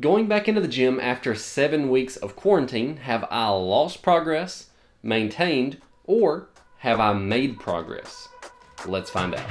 Going back into the gym after 7 weeks of quarantine, have I lost progress, maintained, or have I made progress? Let's find out.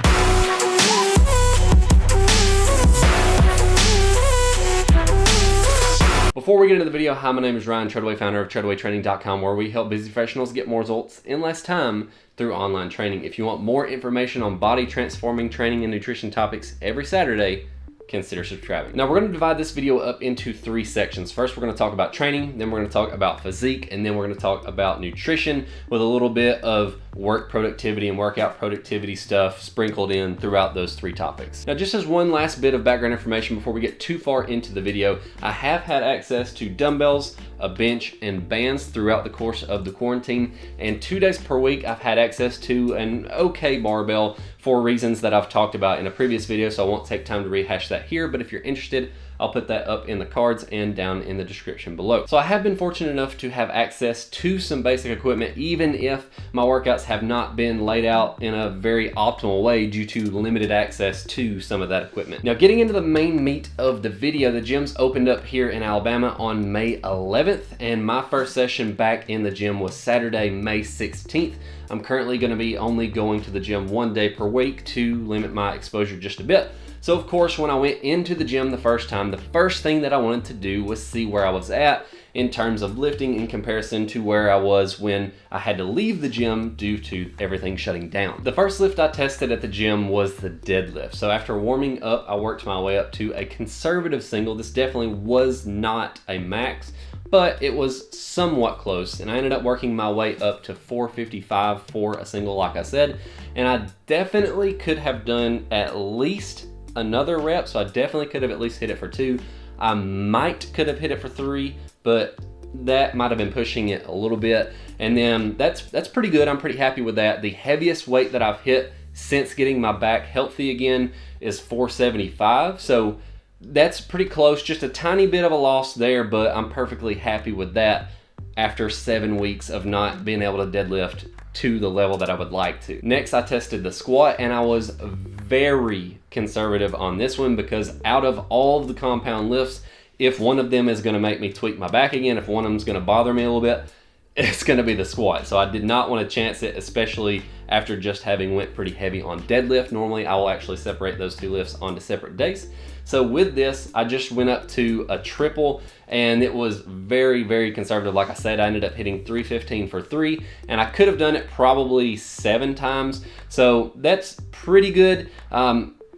Before we get into the video, hi, my name is Ryan Treadaway, founder of TreadawayTraining.com, where we help busy professionals get more results in less time through online training. If you want more information on body transforming training and nutrition topics every Saturday, consider subscribing. Now we're going to divide this video up into 3 sections. First, we're going to talk about training, then we're going to talk about physique, and then we're going to talk about nutrition with a little bit of work productivity and workout productivity stuff sprinkled in throughout those 3 topics. Now, just as one last bit of background information before we get too far into the video, I have had access to dumbbells, a bench, and bands throughout the course of the quarantine, and 2 days per week I've had access to an okay barbell for reasons that I've talked about in a previous video, so I won't take time to rehash that here, but if you're interested, I'll put that up in the cards and down in the description below. So I have been fortunate enough to have access to some basic equipment, even if my workouts have not been laid out in a very optimal way due to limited access to some of that equipment. Now, getting into the main meat of the video, the gyms opened up here in Alabama on May 11th, and my first session back in the gym was Saturday, May 16th. I'm currently going to be only going to the gym 1 day per week to limit my exposure just a bit. So of course, when I went into the gym the first time, the first thing that I wanted to do was see where I was at in terms of lifting in comparison to where I was when I had to leave the gym due to everything shutting down. The first lift I tested at the gym was the deadlift. So after warming up, I worked my way up to a conservative single. This definitely was not a max, but it was somewhat close, and I ended up working my way up to 455 for a single, like I said, and I definitely could have done at least another rep, so I definitely could have at least hit it for 2. I could have hit it for 3, but that might have been pushing it a little bit, and then that's pretty good. I'm pretty happy with that. The heaviest weight that I've hit since getting my back healthy again is 475, so that's pretty close. Just a tiny bit of a loss there, but I'm perfectly happy with that after 7 weeks of not being able to deadlift to the level that I would like to. Next, I tested the squat, and I was very conservative on this one because out of all of the compound lifts, if one of them is going to make me tweak my back again, if one of them is going to bother me a little bit, it's going to be the squat. So I did not want to chance it, especially after just having went pretty heavy on deadlift. Normally, I will actually separate those 2 lifts onto separate days. So with this, I just went up to a triple, and it was very, very conservative. Like I said, I ended up hitting 315 for 3, and I could have done it probably 7 times. So that's pretty good.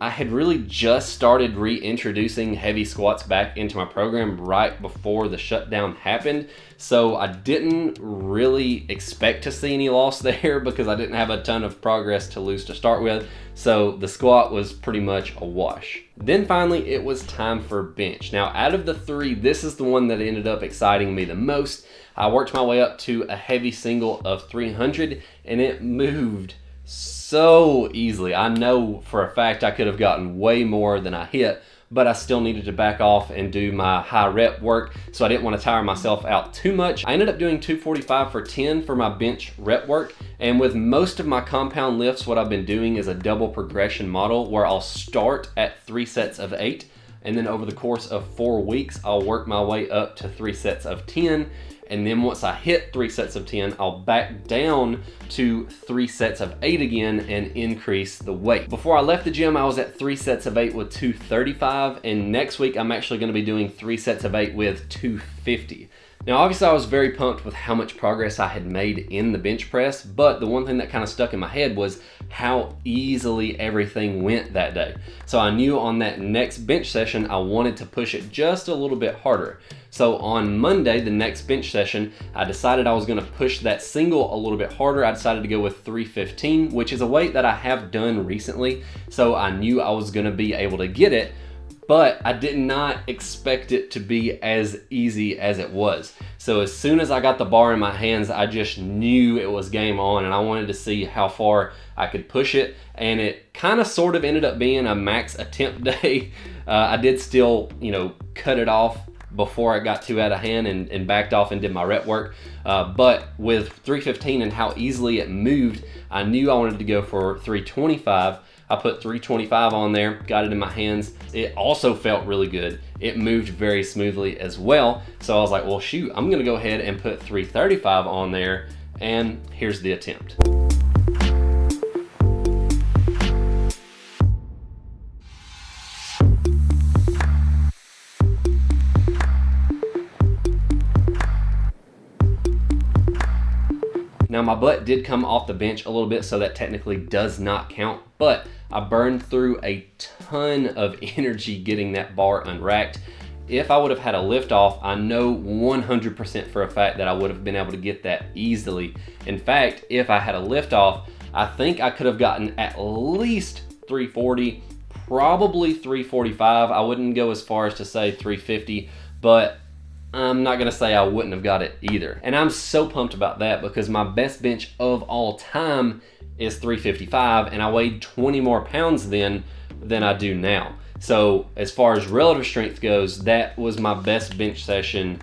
I had really just started reintroducing heavy squats back into my program right before the shutdown happened. So I didn't really expect to see any loss there because I didn't have a ton of progress to lose to start with. So the squat was pretty much a wash. Then finally, it was time for bench. Now, out of the 3, this is the one that ended up exciting me the most. I worked my way up to a heavy single of 300, and it moved so easily. I know for a fact I could have gotten way more than I hit, but I still needed to back off and do my high rep work, so I didn't want to tire myself out too much. I ended up doing 245 for 10 for my bench rep work, and with most of my compound lifts, what I've been doing is a double progression model where I'll start at 3 sets of 8, and then over the course of 4 weeks, I'll work my way up to 3 sets of 10, and then once I hit 3 sets of 10, I'll back down to 3 sets of 8 again and increase the weight. Before I left the gym, I was at 3 sets of 8 with 235, and next week I'm actually gonna be doing 3 sets of 8 with 250. Now, obviously I was very pumped with how much progress I had made in the bench press, but the one thing that kind of stuck in my head was how easily everything went that day. So I knew on that next bench session, I wanted to push it just a little bit harder. So on Monday, the next bench session, I decided I was gonna push that single a little bit harder. I decided to go with 315, which is a weight that I have done recently. So I knew I was gonna be able to get it, but I did not expect it to be as easy as it was. So as soon as I got the bar in my hands, I just knew it was game on, and I wanted to see how far I could push it, and it kind of sort of ended up being a max attempt day. I did still, cut it off before it got too out of hand and backed off and did my rep work. But with 315 and how easily it moved, I knew I wanted to go for 325. I put 325 on there, got it in my hands. It also felt really good. It moved very smoothly as well. So I was like, well, shoot, I'm gonna go ahead and put 335 on there, and here's the attempt. Now my butt did come off the bench a little bit, so that technically does not count, but I burned through a ton of energy getting that bar unracked. If I would have had a lift off, I know 100% for a fact that I would have been able to get that easily. In fact, if I had a lift off, I think I could have gotten at least 340, probably 345. I wouldn't go as far as to say 350, but I'm not gonna say I wouldn't have got it either. And I'm so pumped about that because my best bench of all time is 355, and I weighed 20 more pounds then than I do now. So as far as relative strength goes, that was my best bench session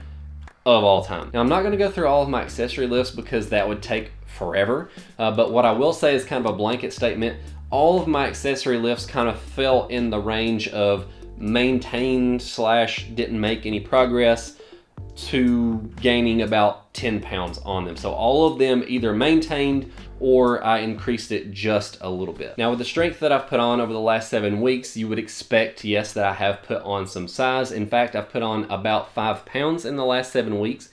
of all time. Now I'm not gonna go through all of my accessory lifts because that would take forever, but what I will say is kind of a blanket statement. All of my accessory lifts kind of fell in the range of maintained / didn't make any progress to gaining about 10 pounds on them. So all of them either maintained or I increased it just a little bit. Now with the strength that I've put on over the last 7 weeks, you would expect, yes, that I have put on some size. In fact, I've put on about 5 pounds in the last 7 weeks.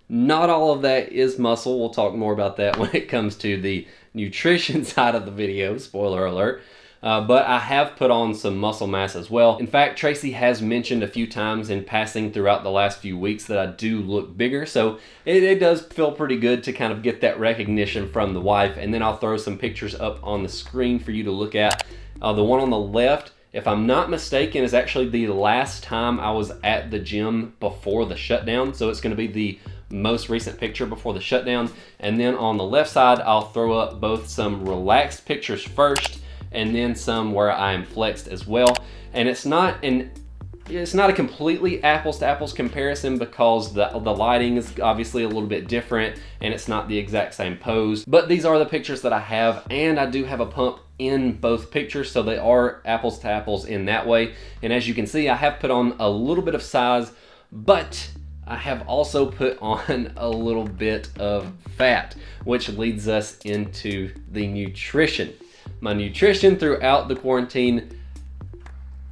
Not all of that is muscle. We'll talk more about that when it comes to the nutrition side of the video, spoiler alert. But I have put on some muscle mass as well. In fact, Tracy has mentioned a few times in passing throughout the last few weeks that I do look bigger. So it does feel pretty good to kind of get that recognition from the wife. And then I'll throw some pictures up on the screen for you to look at. The one on the left, if I'm not mistaken, is actually the last time I was at the gym before the shutdown. So it's gonna be the most recent picture before the shutdown. And then on the left side, I'll throw up both some relaxed pictures first, and then some where I am flexed as well. And it's not a completely apples to apples comparison because the lighting is obviously a little bit different and it's not the exact same pose. But these are the pictures that I have, and I do have a pump in both pictures, so they are apples to apples in that way. And as you can see, I have put on a little bit of size, but I have also put on a little bit of fat, which leads us into the nutrition. My nutrition throughout the quarantine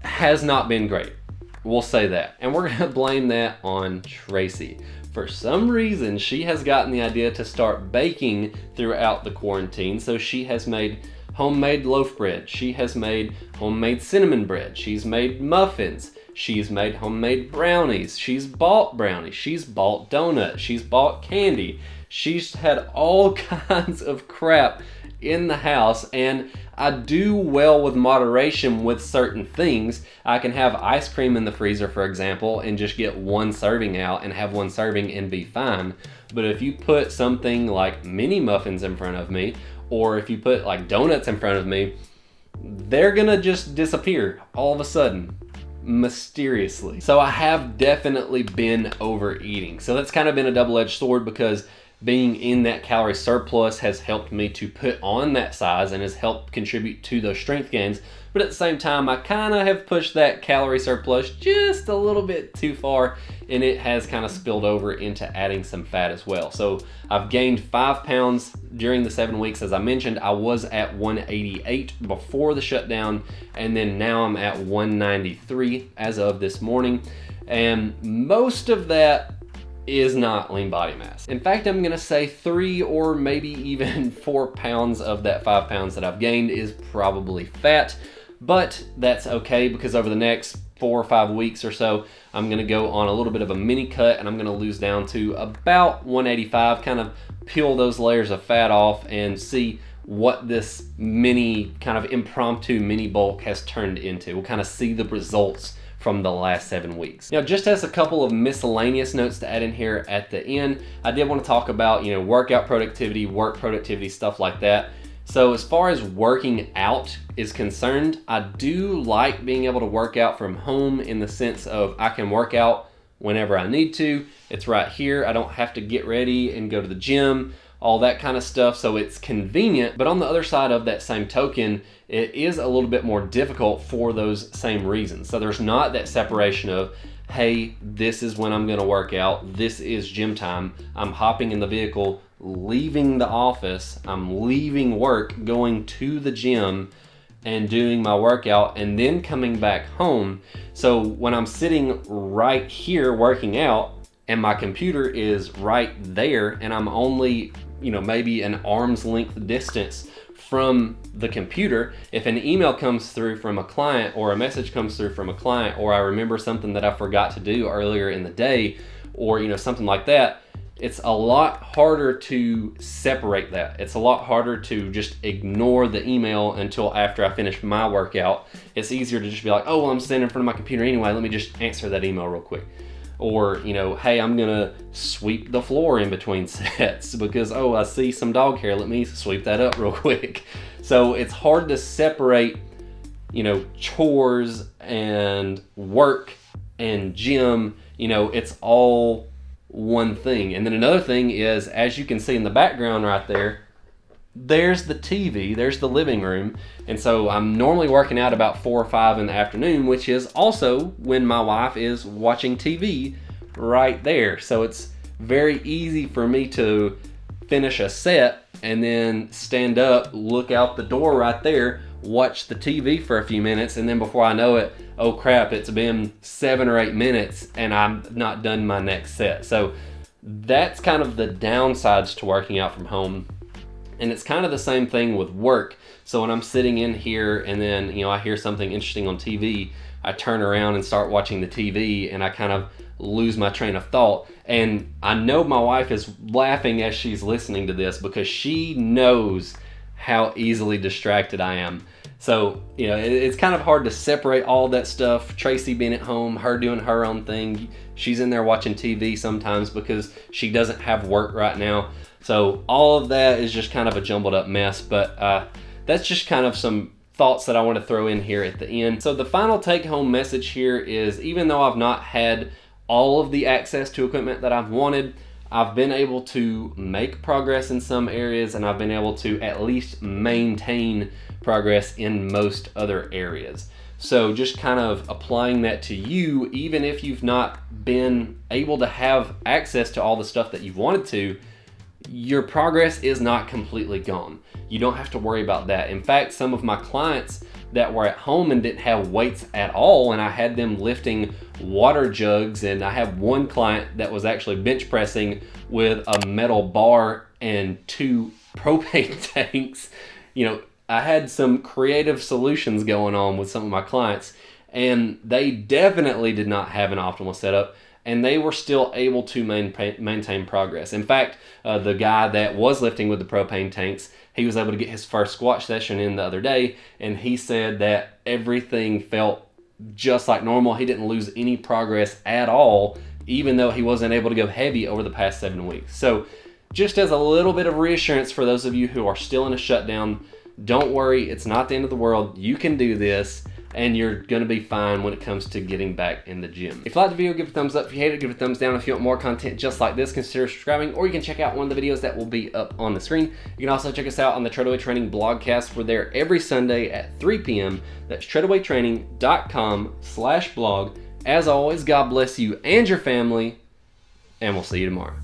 has not been great. We'll say that. And we're gonna blame that on Tracy. For some reason, she has gotten the idea to start baking throughout the quarantine. So she has made homemade loaf bread. She has made homemade cinnamon bread. She's made muffins. She's made homemade brownies. She's bought brownies. She's bought donuts. She's bought candy. She's had all kinds of crap in the house, and I do well with moderation with certain things. I can have ice cream in the freezer, for example, and just get one serving out and have one serving and be fine. But if you put something like mini muffins in front of me, or if you put like donuts in front of me, they're gonna just disappear all of a sudden, mysteriously. So I have definitely been overeating. So that's kind of been a double-edged sword because being in that calorie surplus has helped me to put on that size and has helped contribute to those strength gains. But at the same time, I kind of have pushed that calorie surplus just a little bit too far, and it has kind of spilled over into adding some fat as well. So I've gained 5 pounds during the 7 weeks. As I mentioned, I was at 188 before the shutdown, and then now I'm at 193 as of this morning. And most of that is not lean body mass. In fact, I'm gonna say 3 or maybe even 4 pounds of that 5 pounds that I've gained is probably fat, but that's okay because over the next 4 or 5 weeks or so, I'm gonna go on a little bit of a mini cut and I'm gonna lose down to about 185, kind of peel those layers of fat off and see what this mini kind of impromptu mini bulk has turned into. We'll kind of see the results from the last 7 weeks. Now, just as a couple of miscellaneous notes to add in here at the end, I did want to talk about, workout productivity, work productivity, stuff like that. So as far as working out is concerned, I do like being able to work out from home in the sense of I can work out whenever I need to. It's right here. I don't have to get ready and go to the gym. all that kind of stuff. So it's convenient, but on the other side of that same token, it is a little bit more difficult for those same reasons. So there's not that separation of, hey, this is when I'm gonna work out, this is gym time, I'm hopping in the vehicle, leaving the office, I'm leaving work, going to the gym and doing my workout, and then coming back home. So when I'm sitting right here working out and my computer is right there, and I'm only, maybe an arm's length distance from the computer, if an email comes through from a client or a message comes through from a client, or I remember something that I forgot to do earlier in the day, or something like that, it's a lot harder to separate that. It's a lot harder to just ignore the email until after I finish my workout. It's easier to just be like, oh, well, I'm standing in front of my computer anyway, let me just answer that email real quick. Or, hey, I'm gonna sweep the floor in between sets because, oh, I see some dog hair, let me sweep that up real quick. So it's hard to separate, chores and work and gym, it's all one thing. And then another thing is, as you can see in the background right there, there's the TV, there's the living room. And so I'm normally working out about 4 or 5 in the afternoon, which is also when my wife is watching TV right there. So it's very easy for me to finish a set and then stand up, look out the door right there, watch the TV for a few minutes, and then before I know it, oh crap, it's been 7 or 8 minutes and I'm not done my next set. So that's kind of the downsides to working out from home. And it's kind of the same thing with work. So when I'm sitting in here and then, I hear something interesting on TV, I turn around and start watching the TV and I kind of lose my train of thought. And I know my wife is laughing as she's listening to this because she knows how easily distracted I am. So, it's kind of hard to separate all that stuff. Tracy being at home, her doing her own thing. She's in there watching TV sometimes because she doesn't have work right now. So all of that is just kind of a jumbled up mess, but that's just kind of some thoughts that I want to throw in here at the end. So the final take home message here is, even though I've not had all of the access to equipment that I've wanted, I've been able to make progress in some areas, and I've been able to at least maintain progress in most other areas. So just kind of applying that to you, even if you've not been able to have access to all the stuff that you've wanted to, your progress is not completely gone. You don't have to worry about that. In fact, some of my clients that were at home and didn't have weights at all, and I had them lifting water jugs, and I have one client that was actually bench pressing with a metal bar and 2 propane tanks. I had some creative solutions going on with some of my clients, and they definitely did not have an optimal setup, and they were still able to maintain progress. In fact, the guy that was lifting with the propane tanks, he was able to get his first squat session in the other day, and he said that everything felt just like normal. He didn't lose any progress at all, even though he wasn't able to go heavy over the past 7 weeks. So just as a little bit of reassurance for those of you who are still in a shutdown, don't worry, it's not the end of the world. You can do this, and you're gonna be fine when it comes to getting back in the gym. If you like the video, give it a thumbs up. If you hate it, give it a thumbs down. If you want more content just like this, consider subscribing, or you can check out one of the videos that will be up on the screen. You can also check us out on the Treadaway Training Blogcast. We're there every Sunday at 3 p.m. That's treadawaytraining.com/blog. As always, God bless you and your family, and we'll see you tomorrow.